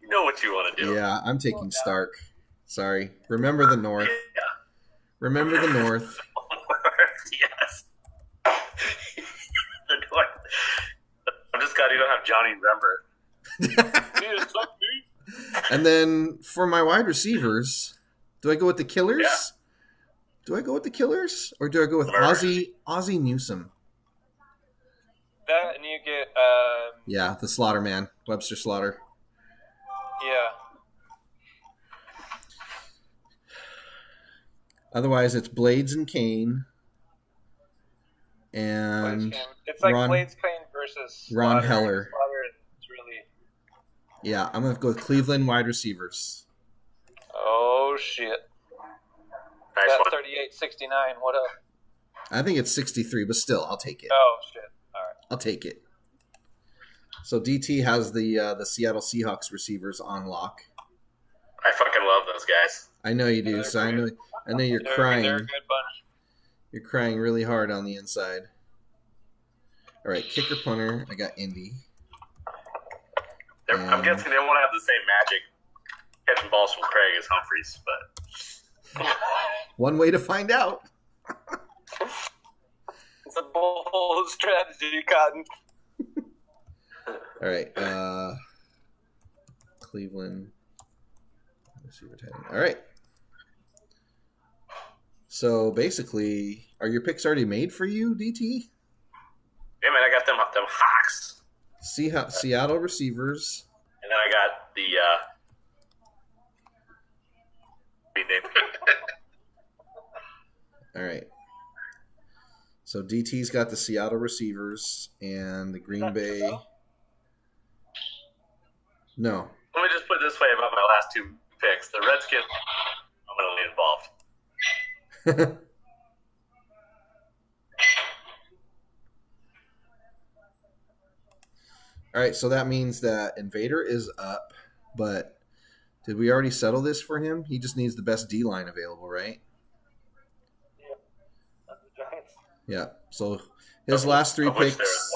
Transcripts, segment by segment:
You know what you want to do. Yeah, I'm taking Stark. Sorry. Remember the North. Yeah. Remember the North. Yes. The North. I'm just glad you don't have Johnny Remember. And then for my wide receivers, do I go with the killers? Yeah. Do I go with the killers? Or do I go with Ozzie Newsome? That, and you get... yeah, the Slaughter man. Webster Slaughter. Yeah. Otherwise, it's Blades and Kane. And it's like Blades Kane versus Ron Slaughter. Heller. Slaughter is really... Yeah, I'm going to go with Cleveland wide receivers. Oh, shit. Nice That one. 38-69, what up? I think it's 63, but still, I'll take it. Oh, shit. All right. I'll take it. So DT has the Seattle Seahawks receivers on lock. I fucking love those guys. I know you do. So I know you're crying. They're a good bunch. You're crying really hard on the inside. All right, kicker punter. I got Indy. I'm guessing they won't have the same magic catching balls from Craig as Humphreys, but one way to find out. It's a bold strategy, Cotton. All right, Cleveland receiver tight end. All right. So basically, are your picks already made for you, DT? yeah, man, I got them Hawks, Seattle receivers. and then I got the All right. So DT's got the Seattle receivers and the Green Bay. No. Let me just put it this way about my last two picks: the Redskins, I'm going to be involved. All right, so that means that Invader is up, but did we already settle this for him? He just needs the best D line available, right? Yeah. That's the Giants. Yeah. So his last three picks,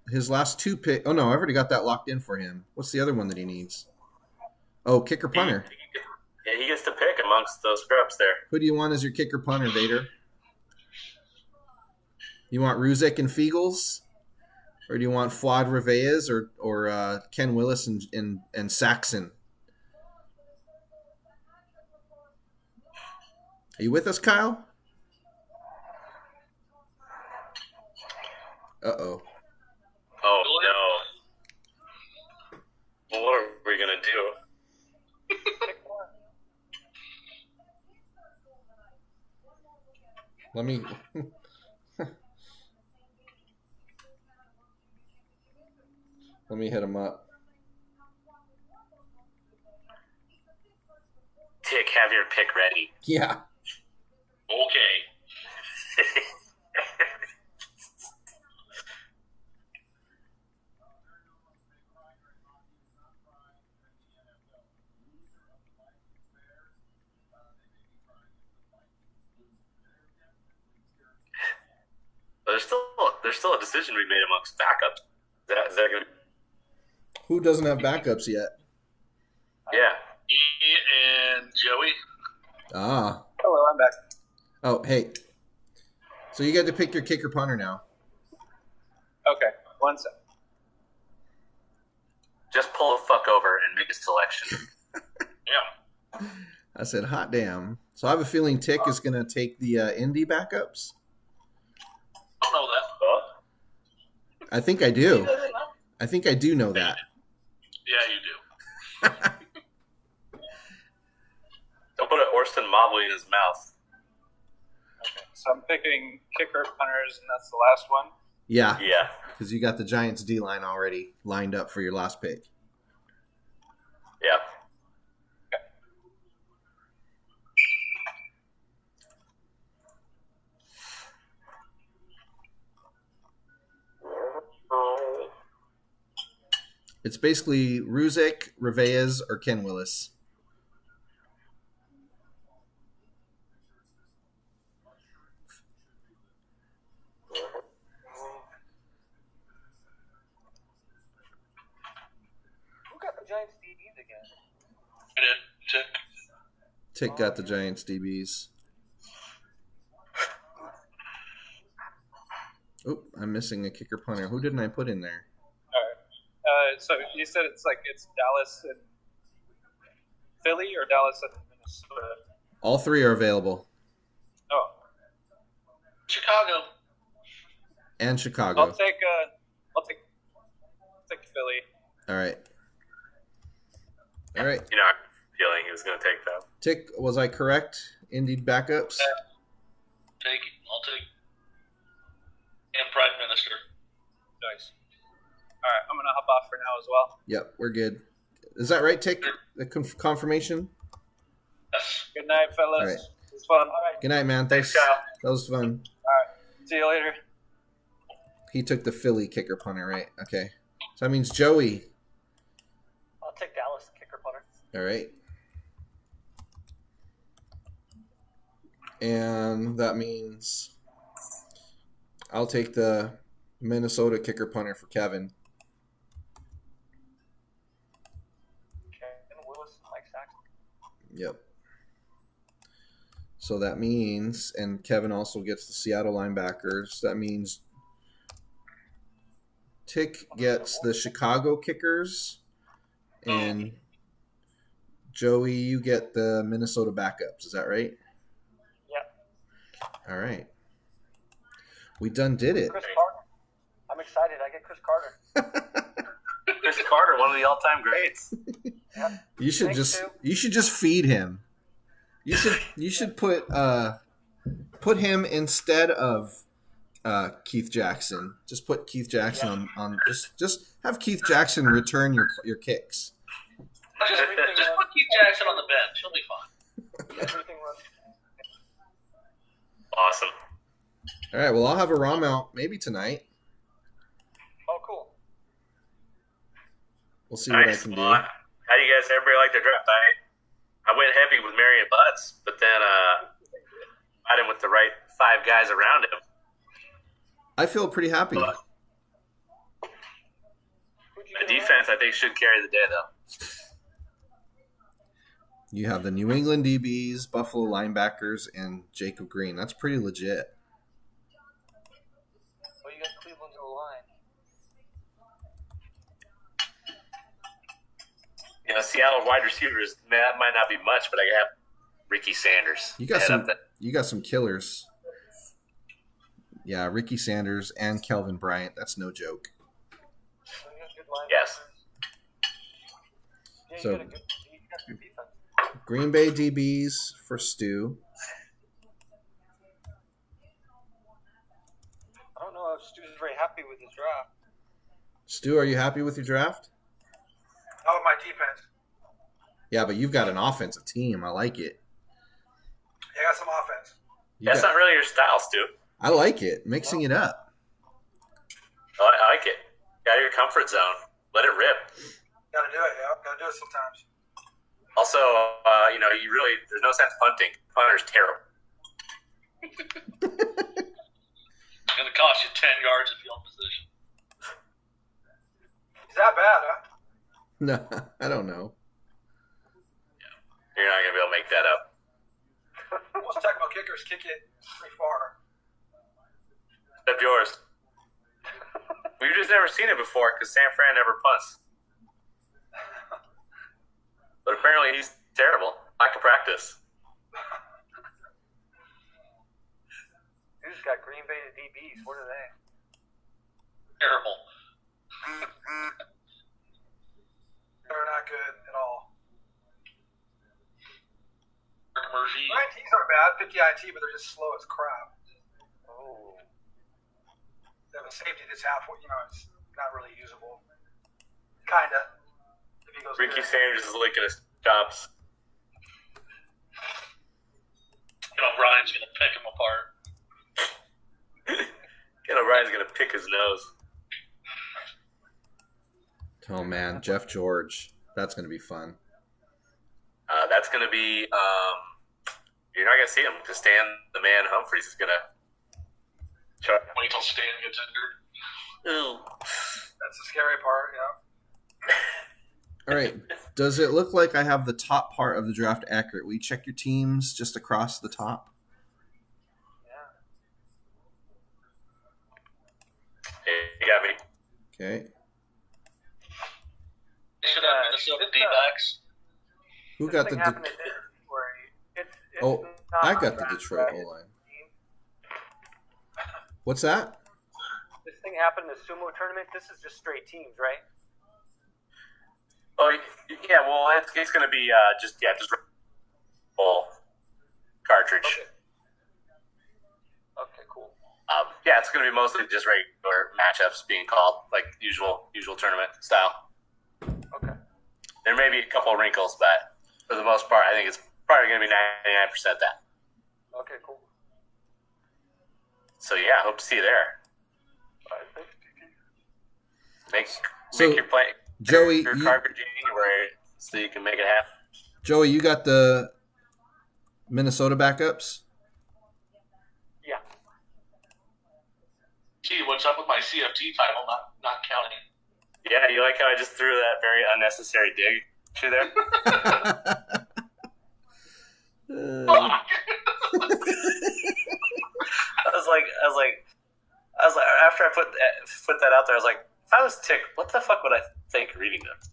his last two picks. Oh no, I've already got that locked in for him. What's the other one that he needs? Oh, kicker punter. He gets to pick amongst those scrubs there. Who do you want as your kicker punter, Vader? You want Ruzek and Fiegels? Or do you want Fuad Revez or Ken Willis and Saxon? Are you with us, Kyle? Uh-oh. Oh, no. Well, what are we going to do? Let me... Let me hit him up. Tick, have your pick ready. Yeah. Okay. There's still a decision we made amongst backups. Is that going to... Who doesn't have backups yet? Yeah. E and Joey. Ah. Hello, I'm back. Oh, hey. So you get to pick your kicker punter now. Okay, one sec. Just pull the fuck over and make a selection. Yeah. I said, hot damn. So I have a feeling Tick is going to take the Indy backups. I don't know that. I think I do. I think I do know that. Yeah, you do. Don't put an Orson Mobley in his mouth. Okay, so I'm picking kicker punters, and that's the last one. Yeah. Yeah. Because you got the Giants D-line already lined up for your last pick. Yeah. It's basically Ruzek, Revez, or Ken Willis. Who got the Giants DB? The again. I did. Tick. Tick got the Giants DBs. Oop, I'm missing a kicker punter. Who didn't I put in there? All right. So you said it's Dallas and Philly or Dallas and Minnesota? All three are available. Oh, Chicago. And Chicago. I'll take Philly. All right. All right. You know, I have a feeling he was going to take that. Tick, was I correct? Indeed backups? Take it. I'll take it. And Prime Minister. Nice. All right, I'm gonna hop off for now as well. Yep, we're good. Is that right, Tick? The confirmation? Yes. Good night, fellas. All right. It was fun. All right. Good night, man. Thanks. Kyle. That was fun. See you later. He took the Philly kicker punter, right? Okay. So that means Joey. I'll take Dallas kicker punter. All right. And that means I'll take the Minnesota kicker punter for Kevin. Kevin Willis, Mike Saxon. Yep. So that means, and Kevin also gets the Seattle linebackers. That means Tick gets the Chicago kickers, and Joey, you get the Minnesota backups. Is that right? Yep. All right. We done did it. Chris Carter. I'm excited. I get Chris Carter. Chris Carter, one of the all-time greats. Yep. You should Thanks, just Sue. you should just feed him. You should put him instead of Keith Jackson. Just put Keith Jackson on just have Keith Jackson return your kicks. Just put Keith Jackson on the bench. He'll be fine. Everything runs. Awesome. All right, well I'll have a ROM out maybe tonight. Oh, cool. We'll see what I Nice. can do. Well, how do you guys, everybody like their draft? I went heavy with Marion Butts, but then I him with the right 5 guys around him. I feel pretty happy. But the defense, I think, should carry the day, though. You have the New England DBs, Buffalo linebackers, and Jacob Green. That's pretty legit. Well, you got Cleveland's O-line. You know, Seattle wide receivers, that might not be much, but I have Ricky Sanders. You got Head some. up that- You got some killers. Yeah, Ricky Sanders and Kelvin Bryant. That's no joke. So you got good linebackers. Yes. Yeah, So- you got good defense. Green Bay DBs for Stu. I don't know if Stu's very happy with his draft. Stu, are you happy with your draft? Not with my defense. Yeah, but you've got an offensive team. I like it. Yeah, I got some offense. That's not really your style, Stu. I like it. Mixing it up. I like it. Get out of your comfort zone. Let it rip. Got to do it, yeah. Got to do it sometimes. Also, you know, there's no sense punting. Punter's terrible. It's going to cost you 10 yards of field position. Is that bad, huh? No, I don't know. You're not going to be able to make that up. Most technical kickers kick it pretty far. Except yours. We've just never seen it before because San Fran never punts. But apparently he's terrible. Lack of practice. Who's got Green Bay DBs? What are they? Terrible. They're not good at all. Murphy. INTs aren't bad, 50 INT, but they're just slow as crap. Oh. They have a safety that's halfway, it's not really usable. Kinda. If he goes Ricky good. Sanders is licking his chops. You know, Brian's going to pick him apart. Ken O'Brien's going to pick his nose. Oh man, Jeff George. That's going to be fun. That's going to be, you're not going to see him because Stan, the man Humphreys, is going to try. Wait till Stan gets injured. Ooh. That's the scary part, yeah. All right. Does it look like I have the top part of the draft accurate? Will you check your teams just across the top? You got me. Okay. Should have Minnesota D-backs. Who got the? thing happened in January. It's Oh, not I got the draft, Detroit right? O line. What's that? This thing happened in the sumo tournament. This is just straight teams, right? Oh, yeah. Well, it's going to be just full cartridge. Okay, cool. Yeah, it's going to be mostly just regular matchups being called, like usual tournament style. Okay. There may be a couple of wrinkles, but for the most part, I think it's probably going to be 99% that. Okay, cool. So yeah, hope to see you there. Make So, your play, Joey, your you- cartridge January so you can make it happen. Joey, you got the Minnesota backups? Yeah. Gee, what's up with my CFT title not counting? Yeah, you like how I just threw that very unnecessary dig to there? I was like, after I put that out there, I was like, if I was Tick, what the fuck would I think reading this?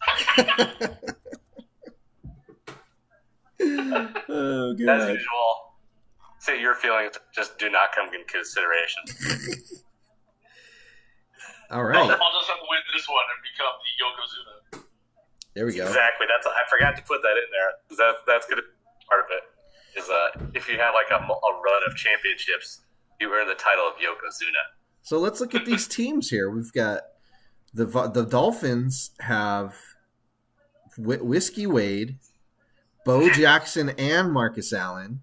Oh, As God. usual, say your feelings just do not come in consideration. All I'll right. just have to win this one and become the Yokozuna. There we go. Exactly. I forgot to put that in there because that's going to be part of it. Is if you have like a run of championships, you earn the title of Yokozuna. So let's look at these teams here. We've got the Dolphins have Whiskey Wade, Bo Jackson and Marcus Allen,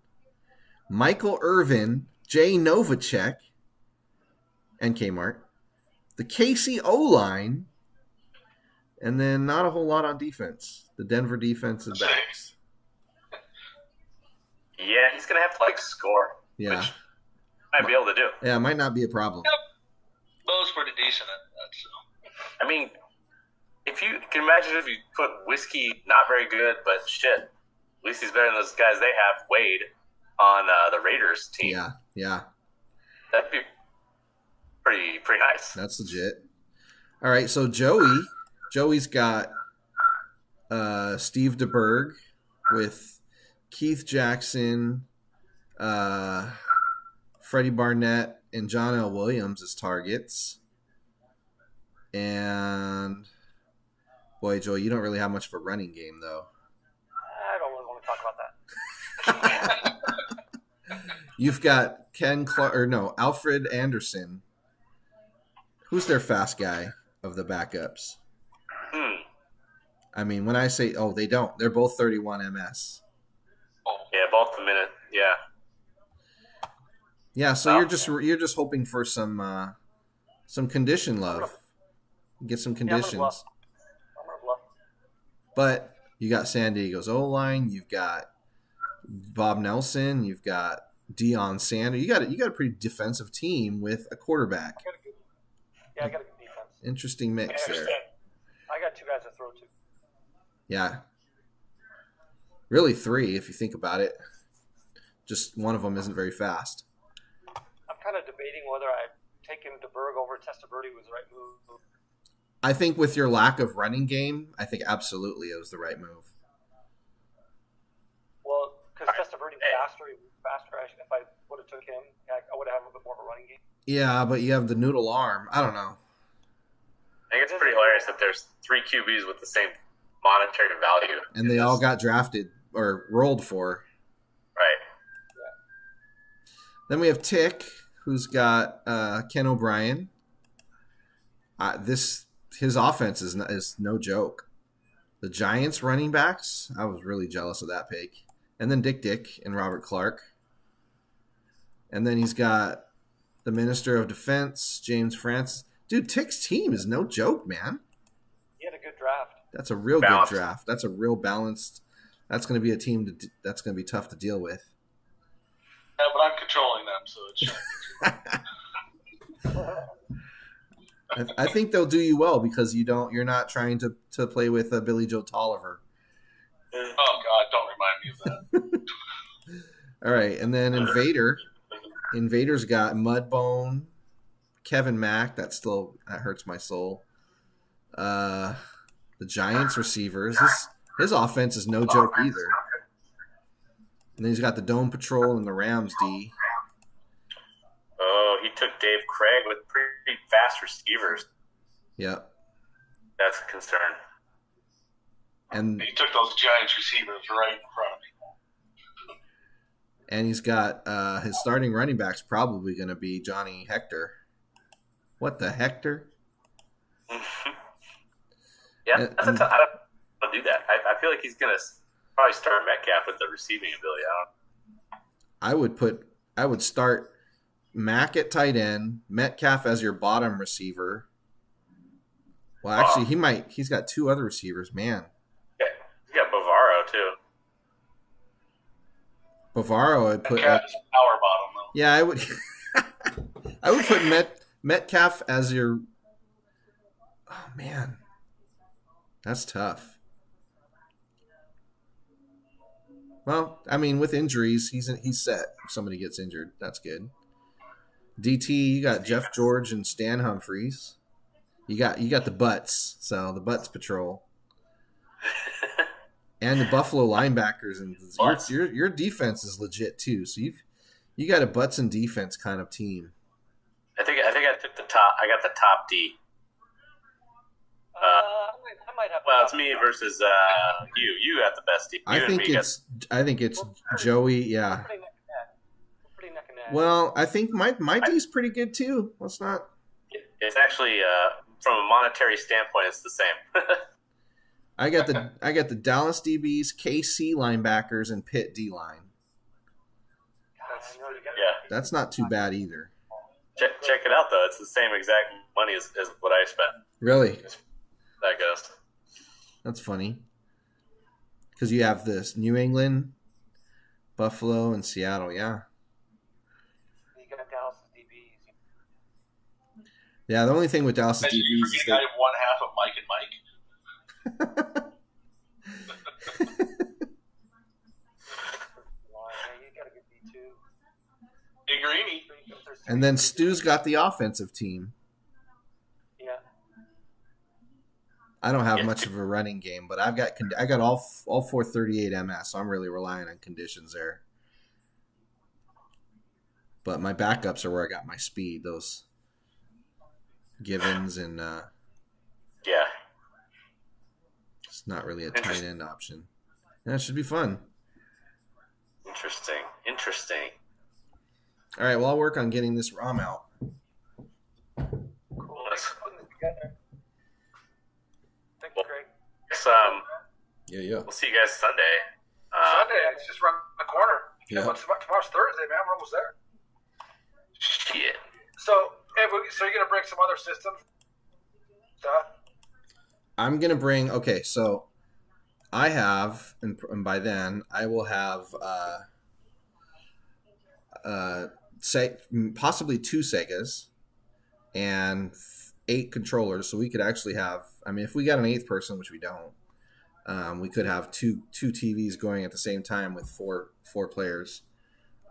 Michael Irvin, Jay Novacek, and Kmart, the KC O-line, and then not a whole lot on defense. The Denver defensive backs. Yeah, he's going to have to like score. Yeah. Which might be able to do. Yeah, it might not be a problem. Bo's pretty decent at that, so. I mean, if you can imagine if you put Whiskey, not very good, but shit, at least he's better than those guys they have, Wade, on the Raiders team. Yeah. That'd be pretty nice. That's legit. All right, so Joey's got Steve DeBerg with Keith Jackson, Freddie Barnett, and John L. Williams as targets. And boy, Joey, you don't really have much of a running game, though. I don't really want to talk about that. You've got Alfred Anderson. Who's their fast guy of the backups? I mean, when I say, they don't. They're both 31 MS. Yeah, both a minute. Yeah. Yeah, so you're just hoping for some condition love. Get some conditions. I'm gonna bluff. But you got San Diego's O-line, you've got Bob Nelson, you've got Deion Sanders. You got a pretty defensive team with a quarterback. I got a good defense. Interesting mix there. I got two guys to throw to. Yeah. Really three if you think about it. Just one of them isn't very fast. I'm kind of debating whether I take him to Berg over Testaverde was the right move. I think with your lack of running game, I think absolutely it was the right move. Well, because Testaverde was faster. If I would have took him, I would have had a little bit more of a running game. Yeah, but you have the noodle arm. I don't know. I think it's pretty hilarious that there's 3 QBs with the same monetary value. And they all got drafted or rolled for. Right. Then we have Tick, who's got Ken O'Brien. His offense is no joke. The Giants running backs, I was really jealous of that pick. And then Dick and Robert Clark. And then he's got the Minister of Defense, James Francis. Dude, Tick's team is no joke, man. He had a good draft. That's a real Balanced. good draft. That's a real balanced. That's going to be a team that's going to be tough to deal with. Yeah, but I'm controlling them, so it shouldn't be too I think they'll do you well because you're not trying to play with Billy Joe Tolliver. Oh God, don't remind me of that. All right, and then Invader's got Mudbone, Kevin Mack. That hurts my soul. The Giants receivers. His offense is no joke either. And then he's got the Dome Patrol and the Rams D. Oh, he took Dave Craig with pretty fast receivers. Yep. That's a concern. And He took those Giants receivers right in front of me. And he's got his starting running back's probably going to be Johnny Hector. What the Hector? Yeah, I don't do that. I feel like he's going to probably start Metcalf with the receiving ability. I would start Mack at tight end, Metcalf as your bottom receiver. Well, actually, he's got two other receivers, man. Yeah, he's got Bavaro, too. Bavaro, I'd put. Metcalf is power bottom, though. Yeah, I would. I would put Metcalf as your. Oh man, that's tough. Well, I mean, with injuries, he's set. If somebody gets injured, that's good. DT, you got Jeff George and Stan Humphries. You got the Butts, so the Butts Patrol. And the Buffalo linebackers, and your defense is legit too. So you got a butts and defense kind of team. I think I took the top. I got the top D. I might have. Well, it's me versus you. You got the best D. I think it's Joey. Yeah. Pretty neck and neck. Well, I think my D's pretty good too. Let's not. It's actually from a monetary standpoint, it's the same. I got the Dallas DBs, KC linebackers, and Pitt D line. Yeah, that's not too bad either. Check it out though; it's the same exact money as what I spent. Really? That goes. That's funny. Because you have this New England, Buffalo, and Seattle. Yeah. You got Dallas DBs. Yeah, the only thing with Dallas DBs is that I have one half of Mike and Mike. And then Stu's got the offensive team. Yeah. I don't have much of a running game, but I got all 438 MS, so I'm really relying on conditions there. But my backups are where I got my speed, those Givens and yeah. It's not really a tight end option. Yeah, it should be fun. Interesting. All right, well, I'll work on getting this ROM out. Cool. Thanks for putting this together. Thank you, Craig. Yeah. We'll see you guys Sunday. Sunday, it's just around the corner. Yeah. Tomorrow's Thursday, man. We're almost there. Shit. So you're gonna bring some other systems stuff? I'm gonna bring. Okay, so I have, and by then I will have possibly 2 Segas and 8 controllers. So we could actually have. I mean, if we got an 8th person, which we don't, we could have two TVs going at the same time with four players.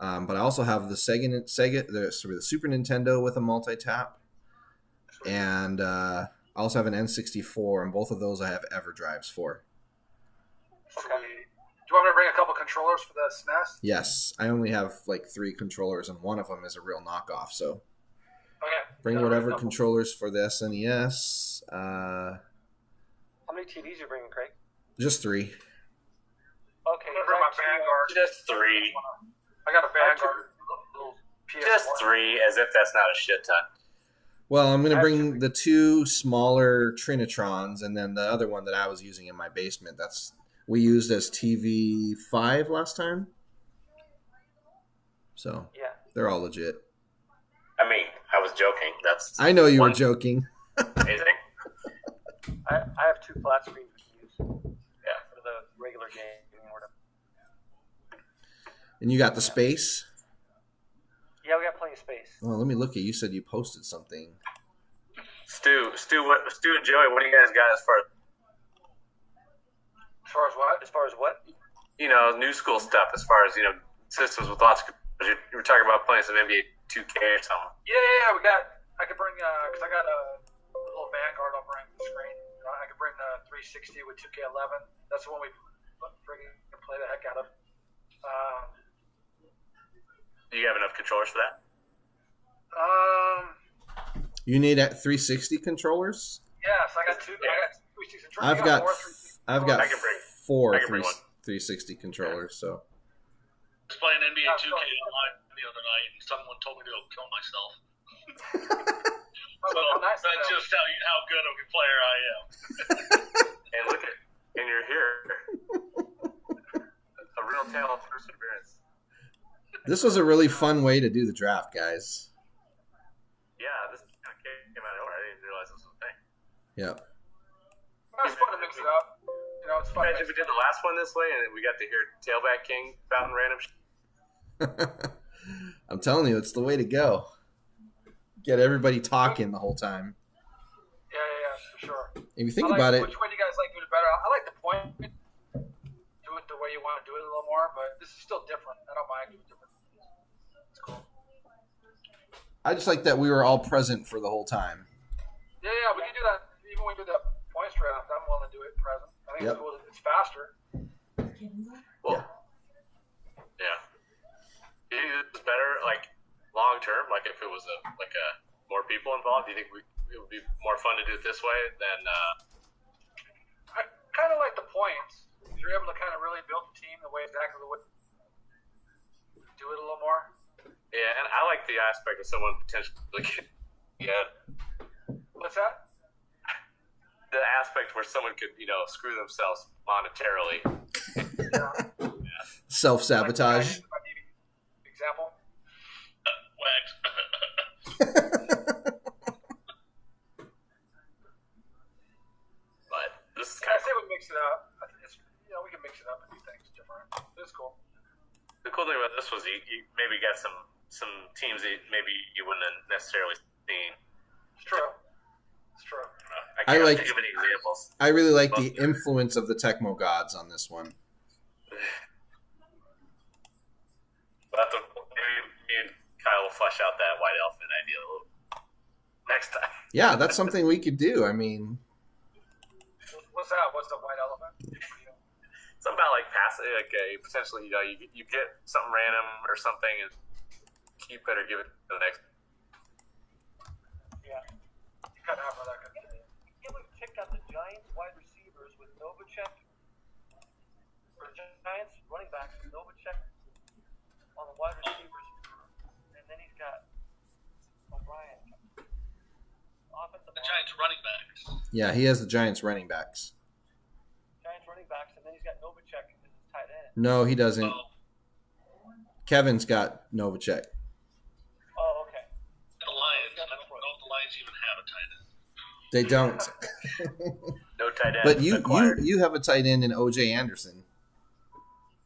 But I also have the the Super Nintendo with a multi-tap, and I also have an N64, and both of those I have EverDrives for. Okay. Do you want me to bring a couple controllers for the SNES? Yes, I only have like 3 controllers, and one of them is a real knockoff. So Okay. bring whatever controllers for the SNES. How many TVs you bringing, Craig? Just 3. Okay. I'm gonna bring my Vanguard. Just 3. I got a Vanguard. Little PS4. Just 3, as if that's not a shit ton. Well, I'm going to bring the 2 smaller Trinitrons, and then the other one that I was using in my basement. We used as TV5 last time. So Yeah. they're all legit. I mean, I was joking. That's I know you were joking. amazing. I have 2 flat screens to use. Yeah. For the regular game or whatever. And you got the space? Yeah, we got plenty of space. Oh, let me look at you. You said you posted something. Stu, and Joey, what do you guys got as far As far as what? As far as what? new school stuff? As far as systems with lots of you were talking about playing some NBA 2K or something. Yeah. I could bring because I got a little Vanguard over on the screen. I could bring the 360 with 2K11. That's the one we friggin' play the heck out of. Do you have enough controllers for that? You need at 360 controllers. Yes, I got two. Yeah. I got 360 controllers. I've got I can bring- four I can bring one. 360 controllers. So I was playing NBA 2K online the other night, and someone told me to go kill myself. So nice that's just how good of a player I am. And look at, and you're here. A real tale of perseverance. this was a really fun way to do the draft, guys. Yeah, this kind of came out of nowhere. I didn't realize this was a thing. Yep. It's fun to mix it up. It's fun. Imagine if we did the last one this way and we got to hear Tailback King fountain random shit. I'm telling you, it's the way to go. Get everybody talking the whole time. Yeah, for sure. If you think about it, Which way do you guys like doing it better? I like the point. Do it the way you want to do it a little more, but this is still different. I don't mind doing it different. It's cool. I just like that we were all present for the whole time. Yeah, we can do that. Even when we do that points draft, I'm willing to do it present. I think Yep. it's cool. It's faster. Well, yeah. It's better, like, long term, like if it was more people involved. Do you think it would be more fun to do it this way than? I kind of like the points. You're able to kind of really build the team the way exactly the way do it a little more. Yeah, and I like the aspect of someone potentially. Yeah. What's that? The aspect where someone could, screw themselves monetarily. Self-sabotage. Example. Wags. But this is I kind say we mix it up. It's, we can mix it up and do things different. It's cool. the cool thing about this was you maybe got some teams that maybe you wouldn't have necessarily seen. It's true. It's true. I can't like- think of any examples. I really like the influence of the Tecmo gods on this one. We'll have to, maybe me and Kyle will flesh out that white elephant idea a little next time. Yeah, that's something we could do. I mean, What's that? What's the white elephant? Something about like passing, like potentially, you get something random or something and keep it or give it to the next. Yeah. You kind of have that kind of thing. Can't believe we picked out the Giants wide receivers with Novacek, or Giants running backs with Novacek on the wide receivers, and then he's got O'Brien. Offensive The Giants running backs. yeah, he has the Giants running backs. Giants running backs, and then he's got Novacek as his tight end. No, he doesn't. Oh, Kevin's got Novacek. Oh, okay. the Lions. I don't know if the Lions even have a tight end. They don't. No tight end. But you acquired. have a tight end in OJ Anderson.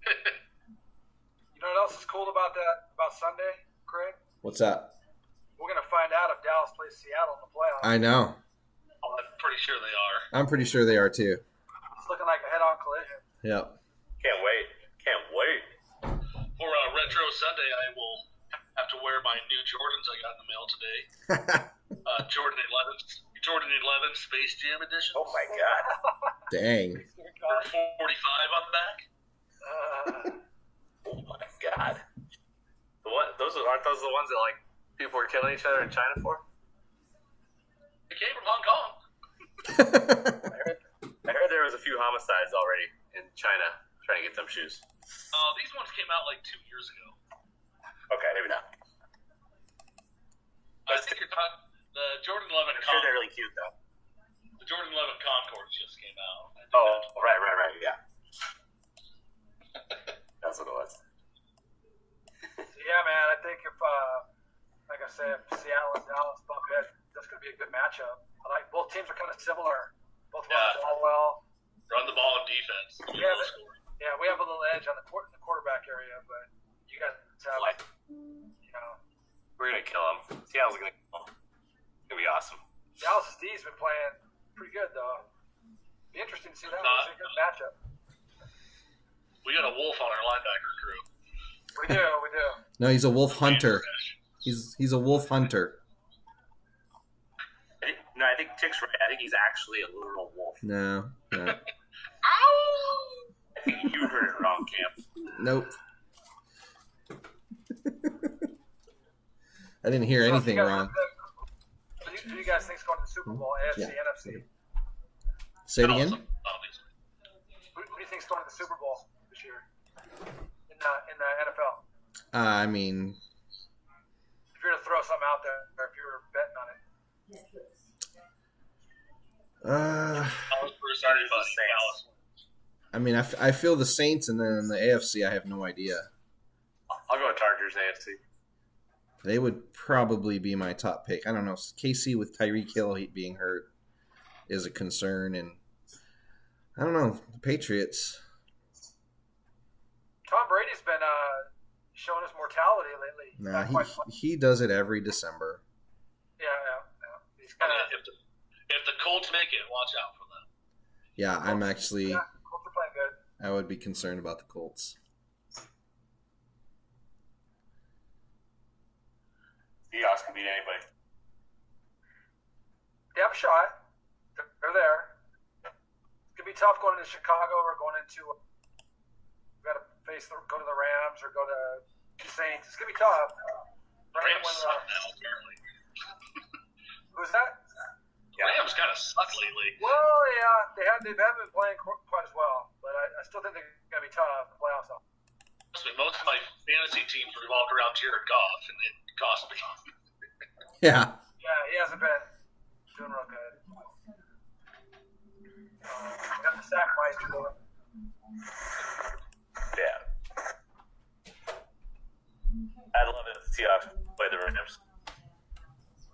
You know what else is cool about Sunday, Craig? What's that? We're gonna find out if Dallas plays Seattle in the playoffs. I know. Oh, I'm pretty sure they are. I'm pretty sure they are too. It's looking like a head-on collision. Yep. Can't wait. For Retro Sunday, I will have to wear my new Jordans I got in the mail today. Jordan 11 Space Jam edition. Oh my god. Dang. Number 45 on the back. Oh my god. Aren't those the ones that like people were killing each other in China for? It came from Hong Kong. I heard there was a few homicides already in China trying to get them shoes. These ones came out like 2 years ago. Okay, maybe not. I think you're talking the Jordan 11 I'm sure they're Concord. really cute though. The Jordan 11 Concords just came out. I think Oh, right, yeah. That's what it was. Yeah, man. I think if, like I said, if Seattle and Dallas bump heads, that's gonna be a good matchup. I like both teams are kind of similar. Both run the ball well. Run the ball in defense. Yeah, yeah, we have a little edge on the quarterback area, but you guys have, Like, you know, we're gonna kill them. Seattle's gonna kill them. It's gonna be awesome. Dallas' can see that. It's a good matchup. We got a wolf on our linebacker crew. We do. No, he's a wolf hunter. He's a wolf hunter. I think Tick's right. I think he's actually a literal wolf. No. I think you heard it wrong, Cam. Nope. I didn't hear anything wrong. Who do you guys think's going to the Super Bowl? AFC, Yeah. NFC. Say it again. Who do you think's going to the Super Bowl this year in the NFL? I mean, If you were to throw something out there, or if you were betting on it. I mean, I feel the Saints, and then in the AFC, I have no idea. I'll go with Chargers AFC. They would probably be my top pick. I don't know. KC with Tyreek Hill being hurt is a concern, and I don't know. The Patriots. Tom Brady's been showing his mortality lately. Nah, he does it every December. Yeah. He's kind of. If the Colts make it, watch out for them. Yeah, I'm actually. Yeah, Colts are playing good. I would be concerned about the Colts. Seahawks can beat anybody. They have a shot. They're there. It's gonna be tough going into Chicago or going into. We got to go to the Rams or go to the Saints. It's gonna be tough. Rams suck now, apparently. Who's that? Rams kind of suck lately. Well, yeah, they haven't been playing quite as well, but I still think they're gonna be tough. The playoffs. Most of my fantasy teams revolved around Jared Goff, and it cost me. Yeah. Yeah, he hasn't been doing real good. Got the sack mice going. Yeah. I'd love it if the Seahawks play the Rams.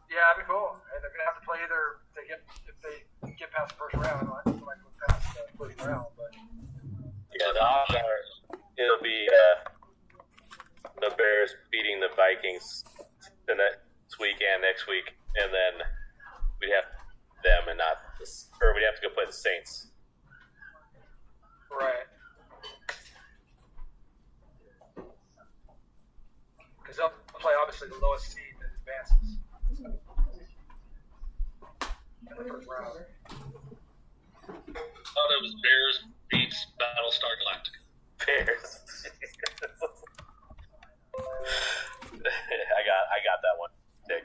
Yeah, that'd be cool. And they're gonna have to play either if they get past the first round, like past the first round. But Yeah, the odds are it'll be the Bears beating the Vikings the next week and next week, and then we'd have them and not this, or we'd have to go play the Saints. right, because they'll play obviously the lowest seed that advances in the first round. Thought it was Bears beats Battlestar Galactica. Bears. I got that one. Dick.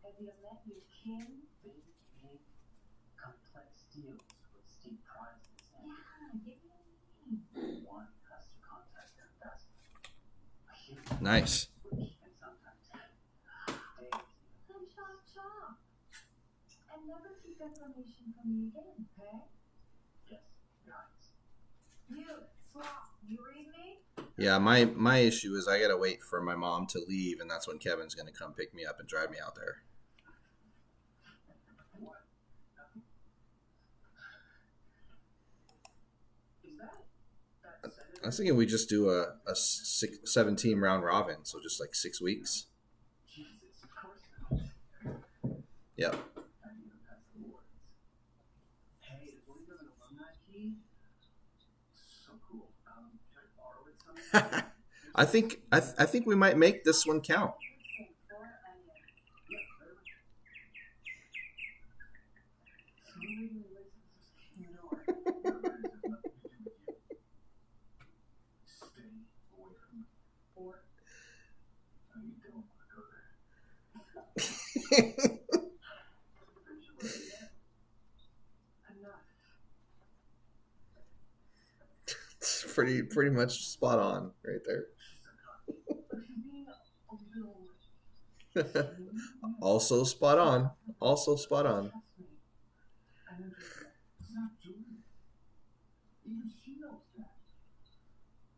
Have you met your king? They make complex deals with steep prizes. And one has to contact their investment. Nice. And sometimes days. Then chop. And never keep information from me again, okay? Yes, guys. You, Swap, you read me? Yeah, my issue is I gotta wait for my mom to leave, and that's when Kevin's gonna come pick me up and drive me out there. I was thinking we just do a 17 round robin, so just like 6 weeks. Yep. I think we might make this one count. It's pretty much spot on right there. Also spot on. Also spot on.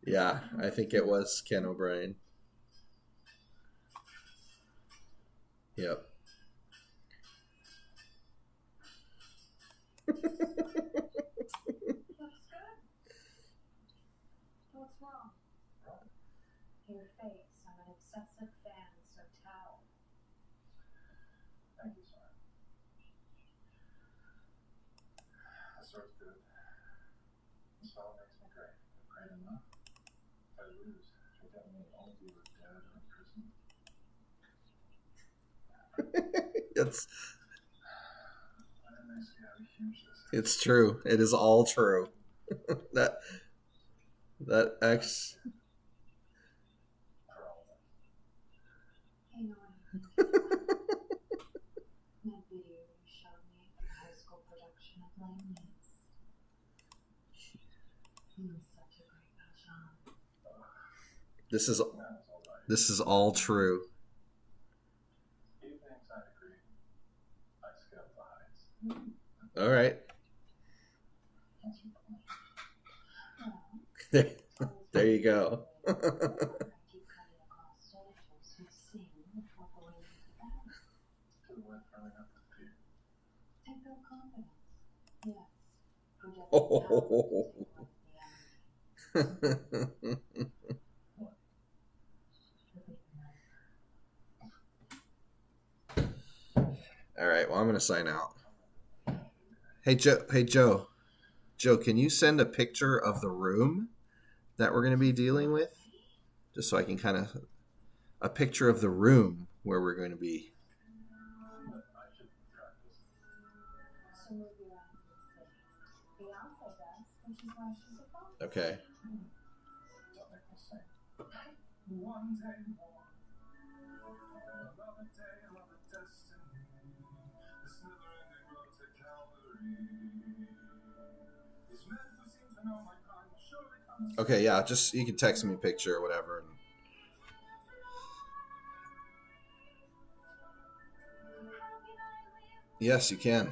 Yeah, I think it was Ken O'Brien. Yep. it's it's true. It is all true. that X. Hey, Nora. That video you showed me of your high school production of Lane's. He was such a great Sean. This is all true. All right. There you go. Oh. All right. Well, I'm gonna sign out. Hey Joe. Joe, can you send a picture of the room that we're gonna be dealing with, just so I can kind of a picture of the room where we're going to be. Okay. Okay, yeah, just you can text me a picture or whatever. Yes, you can.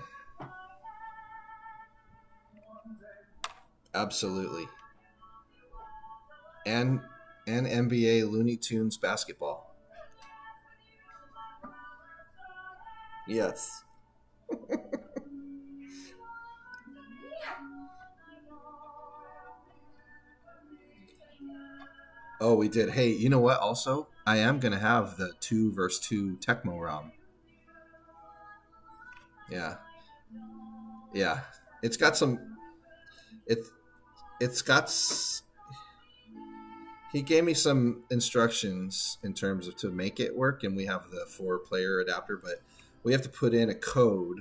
Absolutely. And NBA Looney Tunes basketball. Yes. Oh, we did. Hey, you know what? Also, I am going to have the 2v2 Tecmo ROM. Yeah. Yeah. It's got some... It's got... He gave me some instructions in terms of to make it work, and we have the 4-player adapter, but we have to put in a code,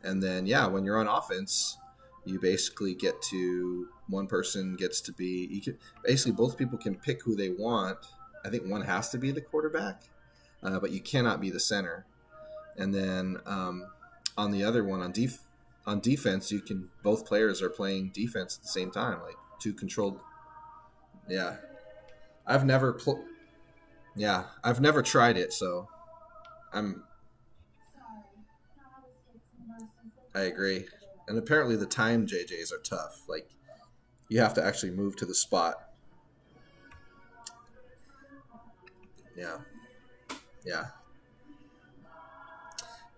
and then, yeah, when you're on offense, you basically get to... One person gets to be... You can, basically, both people can pick who they want. I think one has to be the quarterback, but you cannot be the center. And then on the other one, on defense, you can... Both players are playing defense at the same time, like two controlled... Yeah. I've never tried it, so I agree. And apparently the time JJs are tough. Like, you have to actually move to the spot. Yeah. Yeah.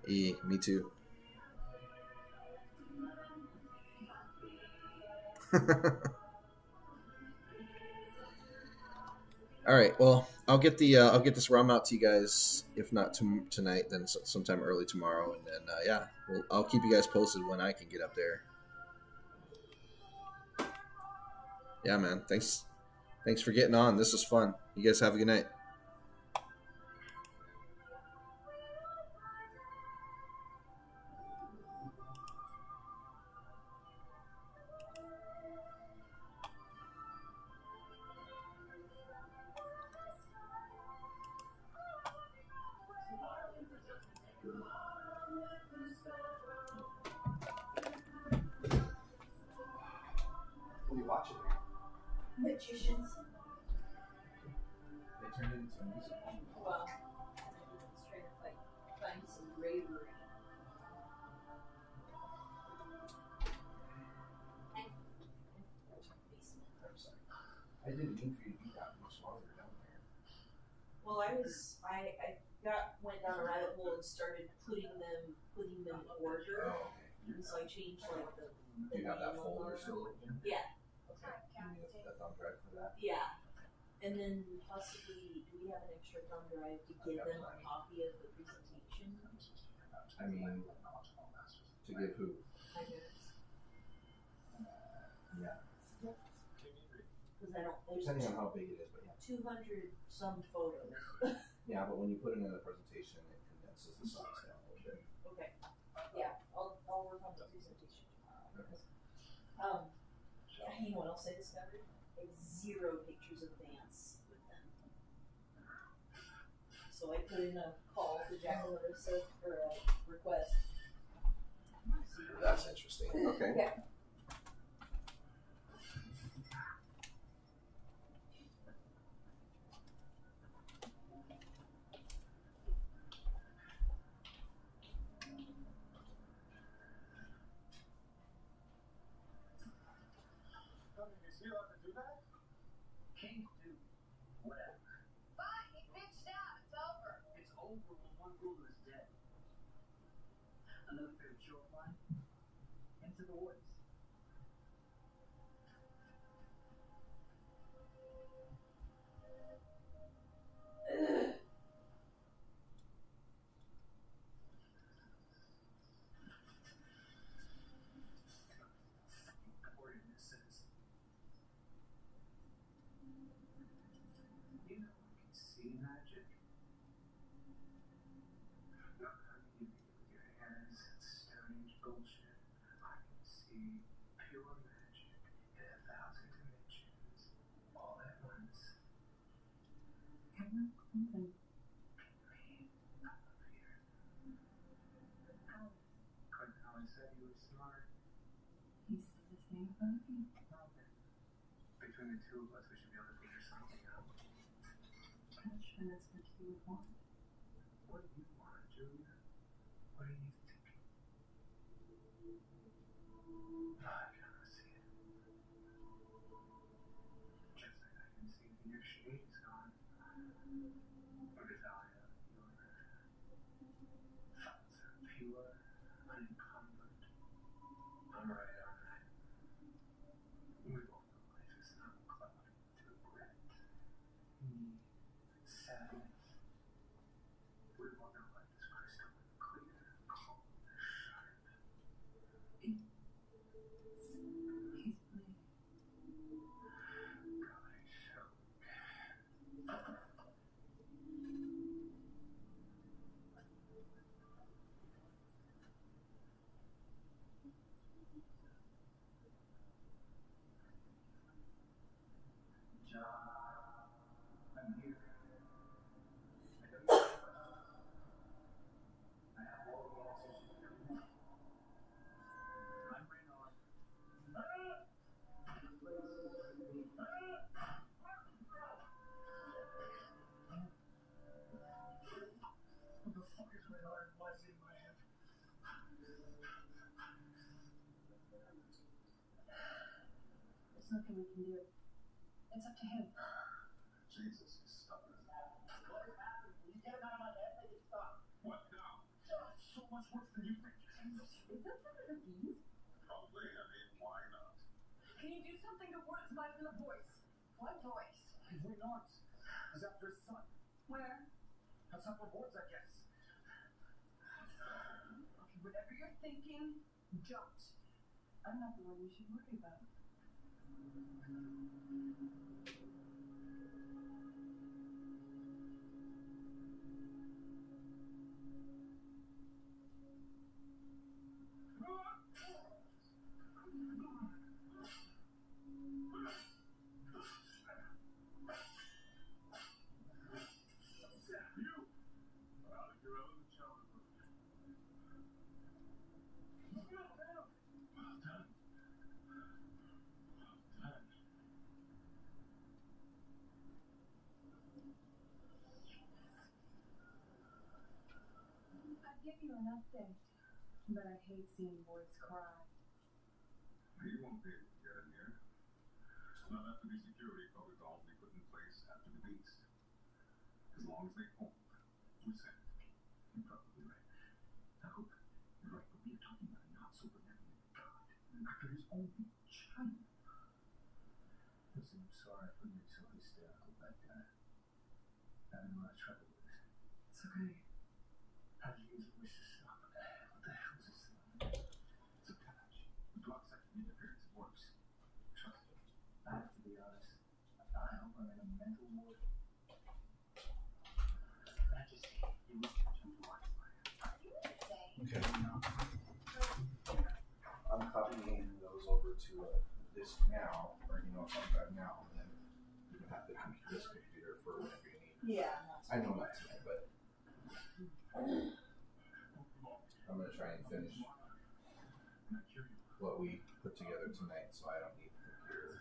Me too. All right. Well, I'll get this ROM out to you guys. If not tonight, then sometime early tomorrow, and then I'll keep you guys posted when I can get up there. Yeah, man. Thanks for getting on. This was fun. You guys have a good night. What are you watching? Magicians. They turned it into a musical. Well, everyone's trying to find some bravery. I didn't mean for you to be that much longer down there. Well, I went down a rabbit hole and started putting them in order. Oh, okay. And so I changed like the Do you have that folder still open? Yeah. Okay. Can you get the thumb drive for that? Yeah. And then possibly, do we have an extra thumb drive to give them a copy of the presentation? I mean, to give who? I guess. Yeah. I don't. There's Depending on how big it is, but yeah. 200 some photos. Yeah, but when you put it in the presentation, it condenses the size down a little bit. Okay. Yeah, I'll work on the presentation tomorrow. You know what else I discovered? I have 0 pictures of Vance with them. So I put in a call to Jack Larissa for a request. That's interesting. Okay. Yeah. Is he allowed to do that? Can't do whatever. Fine, he pitched out. It's over. It's over when one ruler is dead. Another favorite show of mine? Into the Woods. Ordinances. You know, I can see magic. Not how you do it with your hands, strange bullshit. I can see pure magic in 1,000 dimensions, all at once. Come on. Couldn't always say you were smart. He said the same about you. Between the two of us, we should be able to figure something out. I'm not sure that's what you would want. What do you want, Julia? What are you thinking? I cannot see it. Just like I can see that your shade is gone. Or Natalia, your thoughts are pure, unencumbered. I'm right. We both know life is not cloudy with regret, need, sadness. We both know life is crystal clear, calm, sharp. He's bleeding. God, he's so John, I'm here. I know you have questions. I have all the answers you need. I'm Raynor. This place is for me. What the fuck is Raynor and why is he in my head? There's nothing we can do. It's up to him. Jesus is stubborn. What is happening? When you get him out of my head, make it stop. What now? So much worse than you think. Is that Senator Dean? Probably. I mean, why not? Can you do something to words my inner voice? What voice? We're not. He's after his son. Where? That's up for boards, I guess. Okay, whatever you're thinking, don't. I'm not the one you should worry about. I'd give you an update, but I hate seeing boys cry. You won't be able to get in here. Not after the security protocols we put in place after the beast. As long as they hold, we're safe. You're probably right. I hope you're right, but we're talking about a not-so-benevolent God after his own child. Listen, I'm sorry for being so hysterical back then. Having a lot of trouble with it. It's okay. How do you use a wish to stop? What the hell is this thing? It's a patch. The block section interference works. Trust me. I have to be honest. this now, or if I'm driving now, then you can have this computer for whatever you need. Yeah. I know not tonight, but I'm gonna try and finish what we put together tonight, so I don't need the computer.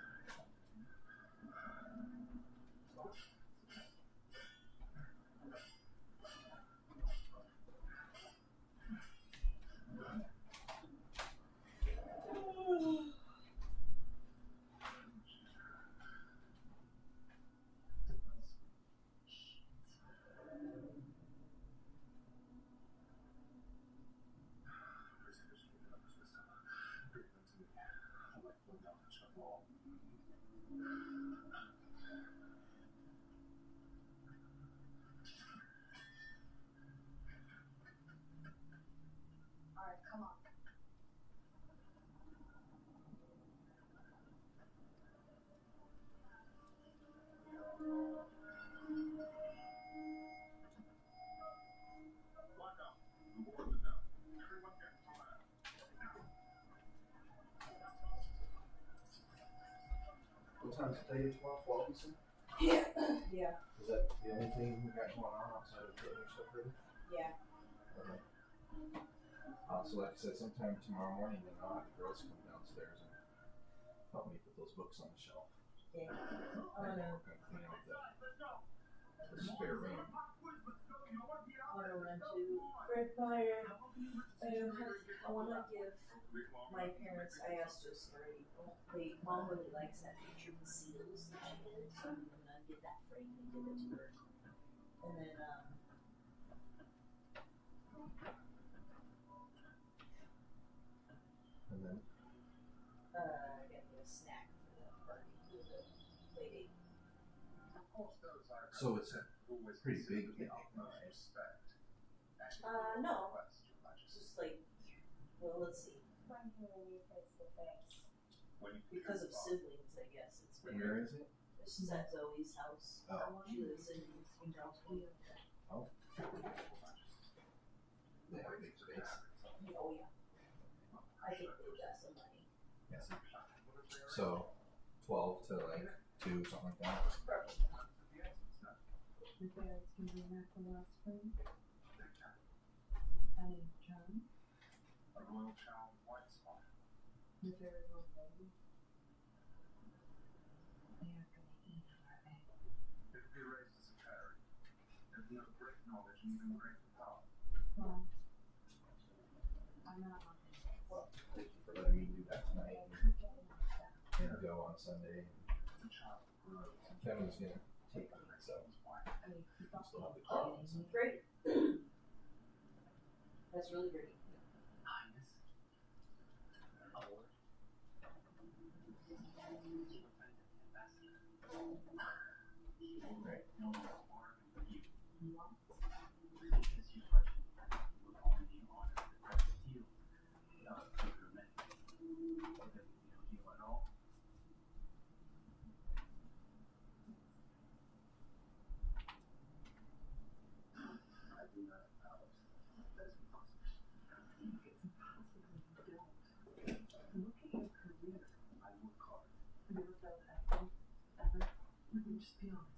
Alright, come on. What time is it today? 12, you said? Yeah. Yeah. Is that the only thing you got going on outside of getting your stuff ready? Yeah. Okay. So like I said, sometime tomorrow morning, then I'll have the girls come downstairs and help me put those books on the shelf. Yeah. I'm gonna clean out the spare room. I'm gonna run to Fred Meyer. I want to give my parents. I asked this already. Mom really likes that picture of the seals that she did, so I'm gonna get that framed and give it to her. And then I gotta get a snack for the party for the lady. So it's a pretty big picnic, right? No. Just like, well, let's see. Because of siblings, I guess it's bigger. Where is it? This is at Zoe's house. Oh. She lives in Dalton. Oh. They have a big space. Oh yeah. I think they got some money. Yeah. So 12 to like 2, something like that. Probably. Your parents can be back from last spring. I mean, John. A royal child white spot. The very old lady. They are gonna eat our egg. It would be raised as a fairy. There'd be no great knowledge and even greater power. Well, I'm not on this. Well, thank you for letting me do that tonight. And go on Sunday. The child grows. Kevin's gonna take me, so I mean, I'll still have the car on Sunday. Great. That's really great. Highness. Award. Right. No more award than you. Because you question would only be honored the right deal. Not further men. Or that no deal at all. I do not acknowledge that is impossible. It's impossible you don't. Look at your career. I work hard. Never felt effort, ever. Let me just be honest.